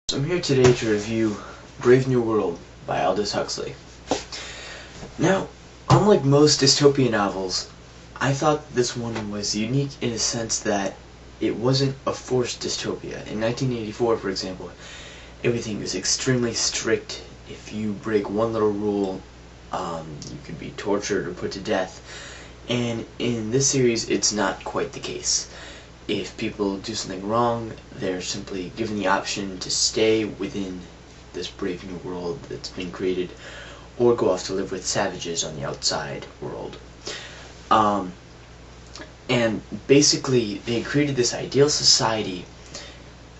So I'm here today to review Brave New World by Aldous Huxley. Now, unlike most dystopian novels, I thought this one was unique in a sense that it wasn't a forced dystopia. In 1984, for example, everything was extremely strict. If you break one little rule, you could be tortured or put to death. And in this series, it's not quite the case. If people do something wrong, they're simply given the option to stay within this brave new world that's been created, or go off to live with savages on the outside world. And basically, they created this ideal society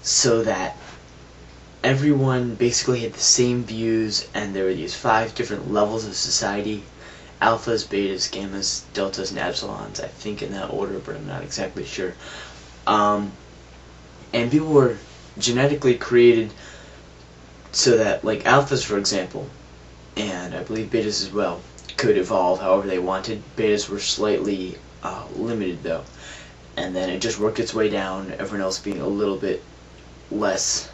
so that everyone basically had the same views, and there were these 5 different levels of society: alphas, betas, gammas, deltas, and epsilons. I think in that order, but I'm not exactly sure. And people were genetically created so that, like, alphas, for example, and I believe betas as well, could evolve however they wanted. Betas were slightly limited, though, and then it just worked its way down, everyone else being a little bit less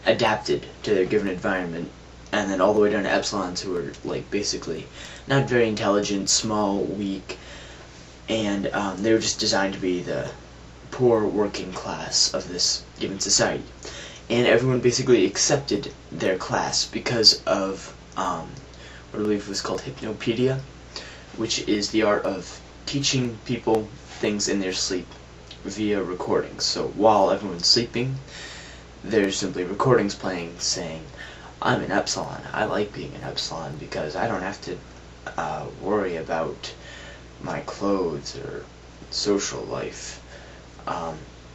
adapted to their given environment, and then all the way down to epsilons, who were, like, basically not very intelligent, small, weak, and they were just designed to be the poor working class of this given society. And everyone basically accepted their class because of what I believe was called hypnopedia, which is the art of teaching people things in their sleep via recordings. So while everyone's sleeping, there's simply recordings playing saying, "I'm an epsilon. I like being an epsilon because I don't have to worry about my clothes or social life."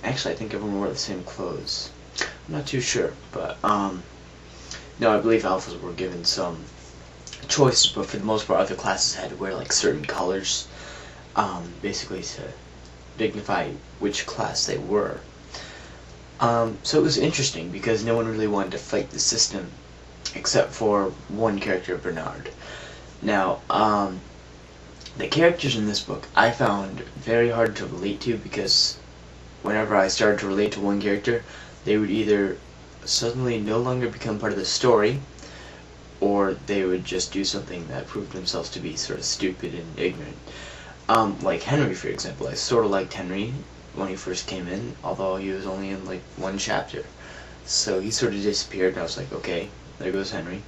Actually, I think everyone wore the same clothes. I'm not too sure, but no, I believe alphas were given some choices, but for the most part, other classes had to wear, like, certain colors, basically to dignify which class they were. So it was interesting because no one really wanted to fight the system except for one character, Bernard. Now, the characters in this book I found very hard to relate to, because whenever I started to relate to one character, they would either suddenly no longer become part of the story, or they would just do something that proved themselves to be sort of stupid and ignorant. Like Henry, for example. I sort of liked Henry when he first came in, although he was only in, like, 1 chapter. So he sort of disappeared, and I was like, okay, there goes Henry.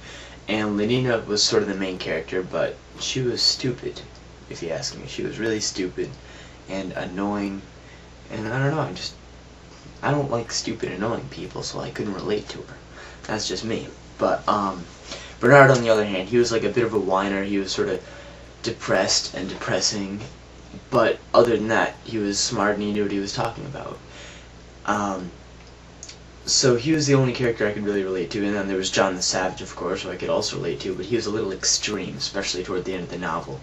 And Lenina was sort of the main character, but she was stupid, if you ask me. She was really stupid and annoying, and I don't know, I don't like stupid, annoying people, so I couldn't relate to her. That's just me. But Bernard, on the other hand, he was like a bit of a whiner. He was sort of depressed and depressing, but other than that, he was smart and he knew what he was talking about. So he was the only character I could really relate to, and then there was John the Savage, of course, who I could also relate to, but he was a little extreme, especially toward the end of the novel.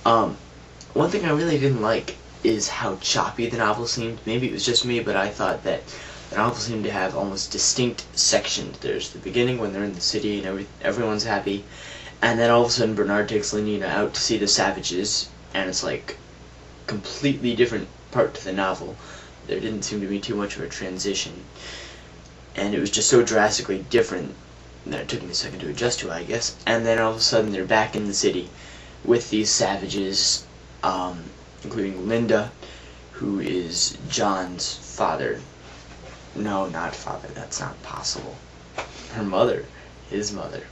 One thing I really didn't like is how choppy the novel seemed. Maybe it was just me, but I thought that the novel seemed to have almost distinct sections. There's the beginning when they're in the city and everyone's happy, and then all of a sudden Bernard takes Lenina out to see the savages, and it's like completely different part to the novel. There didn't seem to be too much of a transition, and it was just so drastically different that it took me a second to adjust to it, I guess. And then all of a sudden they're back in the city with these savages, including Linda, who is John's father. No, not father, that's not possible. Her mother, his mother.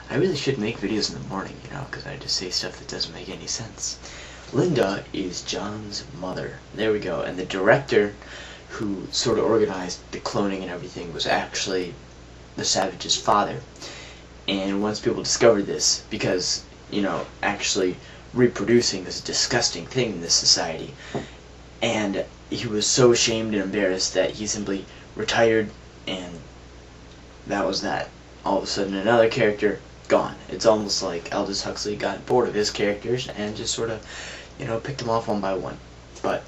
I really should make videos in the morning, you know, because I just say stuff that doesn't make any sense. Linda is John's mother. There we go. And the director who sort of organized the cloning and everything was actually the savage's father. And once people discovered this, because, you know, actually reproducing is a disgusting thing in this society, and he was so ashamed and embarrassed that he simply retired, and that was that. All of a sudden another character gone. It's almost like Aldous Huxley got bored of his characters and just sort of, you know, picked them off one by one. But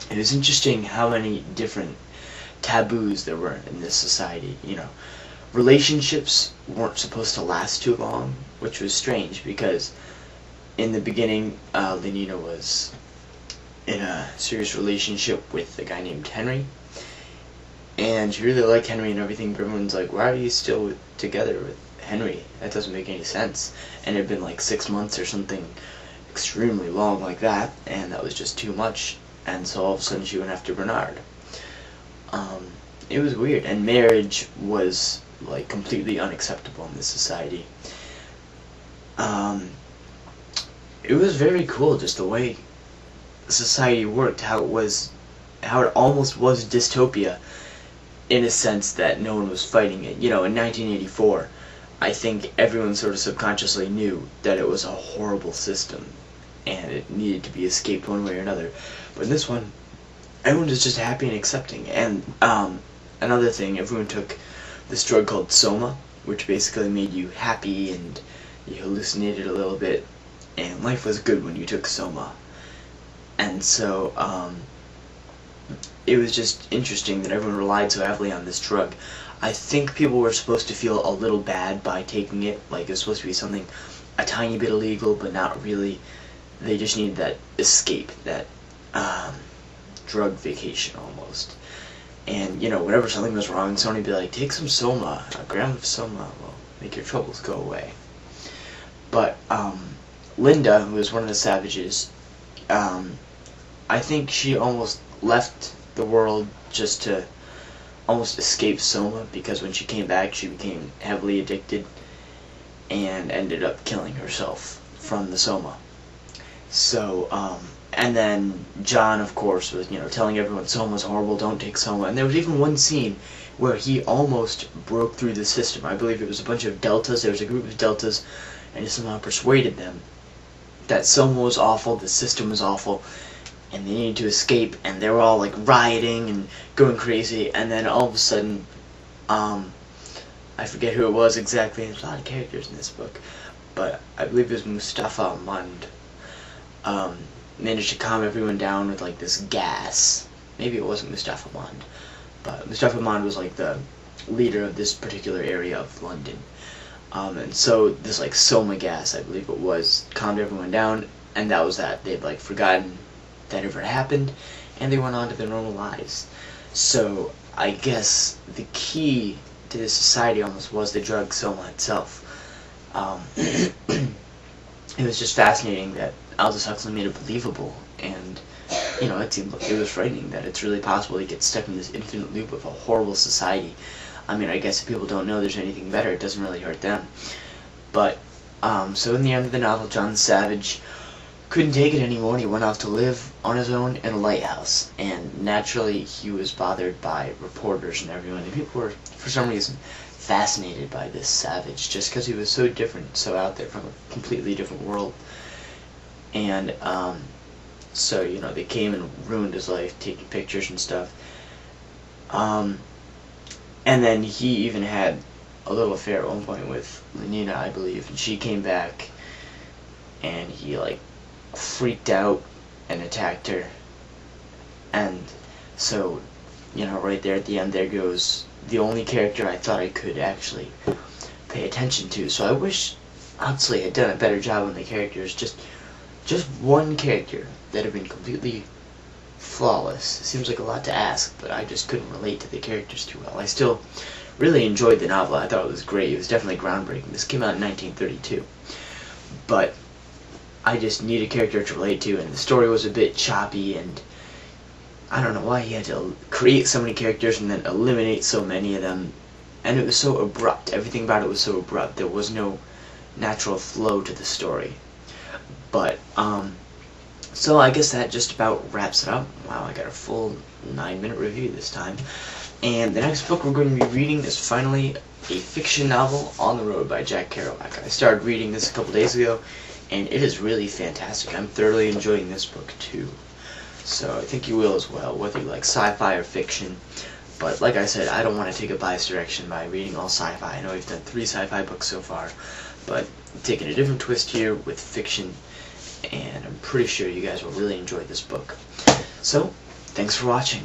it was interesting how many different taboos there were in this society. You know, relationships weren't supposed to last too long, which was strange because in the beginning, Lenina was in a serious relationship with a guy named Henry, and she really liked Henry and everything, but everyone's like, why are you still together with Henry? That doesn't make any sense. And it had been like 6 months or something extremely long like that, and that was just too much. And so all of a sudden she went after Bernard. It was weird, and marriage was like completely unacceptable in this society. It was very cool just the way society worked, how it almost was dystopia, in a sense that no one was fighting it. You know, in 1984, I think everyone sort of subconsciously knew that it was a horrible system and it needed to be escaped one way or another. But in this one, everyone was just happy and accepting. And another thing, everyone took this drug called Soma, which basically made you happy and you hallucinated a little bit, and life was good when you took Soma. And so it was just interesting that everyone relied so heavily on this drug. I think people were supposed to feel a little bad by taking it, like it was supposed to be something a tiny bit illegal, but not really. They just needed that escape, that drug vacation almost. And, you know, whenever something was wrong, someone would be like, take some Soma, a gram of Soma will make your troubles go away. But Linda, who was one of the savages, I think she almost left the world just to almost escape Soma, because when she came back she became heavily addicted and ended up killing herself from the Soma. So, and then John, of course, was, you know, telling everyone Soma's horrible, don't take Soma. And there was even one scene where he almost broke through the system. I believe it was a bunch of Deltas, there was a group of Deltas, and he somehow persuaded them that Soma was awful, the system was awful, and they needed to escape, and they were all like rioting and going crazy, and then all of a sudden, I forget who it was exactly, there's a lot of characters in this book, but I believe it was Mustafa Mund, managed to calm everyone down with like this gas. Maybe it wasn't Mustafa Mund, but Mustafa Mund was like the leader of this particular area of London. And so this like Soma gas, I believe it was, calmed everyone down, and that was that. They'd like forgotten that ever happened, and they went on to their normal lives. So I guess the key to this society almost was the drug Soma itself. It was just fascinating that Aldous Huxley made it believable, and you know, it seemed like it was frightening that it's really possible to get stuck in this infinite loop of a horrible society. I mean, I guess if people don't know there's anything better, it doesn't really hurt them. But, so in the end of the novel, John Savage couldn't take it anymore, and he went off to live on his own in a lighthouse. And naturally, he was bothered by reporters and everyone, and people were, for some reason, fascinated by this Savage, just because he was so different, so out there from a completely different world. And, so, you know, they came and ruined his life, taking pictures and stuff. And then he even had a little affair at one point with Nina, I believe, and she came back, and he, like, freaked out and attacked her. And so, you know, right there at the end, there goes the only character I thought I could actually pay attention to. So I wish Huxley had done a better job on the characters. Just one character that had been completely flawless. It seems like a lot to ask, but I just couldn't relate to the characters too well. I still really enjoyed the novel. I thought it was great. It was definitely groundbreaking. This came out in 1932. But I just need a character to relate to, and the story was a bit choppy, and I don't know why he had to create so many characters and then eliminate so many of them. And it was so abrupt. Everything about it was so abrupt. There was no natural flow to the story. But, so I guess that just about wraps it up. Wow, I got a full 9-minute review this time. And the next book we're going to be reading is finally a fiction novel, On the Road by Jack Kerouac. I started reading this a couple days ago, and it is really fantastic. I'm thoroughly enjoying this book too. So I think you will as well, whether you like sci-fi or fiction. But like I said, I don't want to take a biased direction by reading all sci-fi. I know we've done 3 sci-fi books so far, but I'm taking a different twist here with fiction, and I'm pretty sure you guys will really enjoy this book. So, thanks for watching.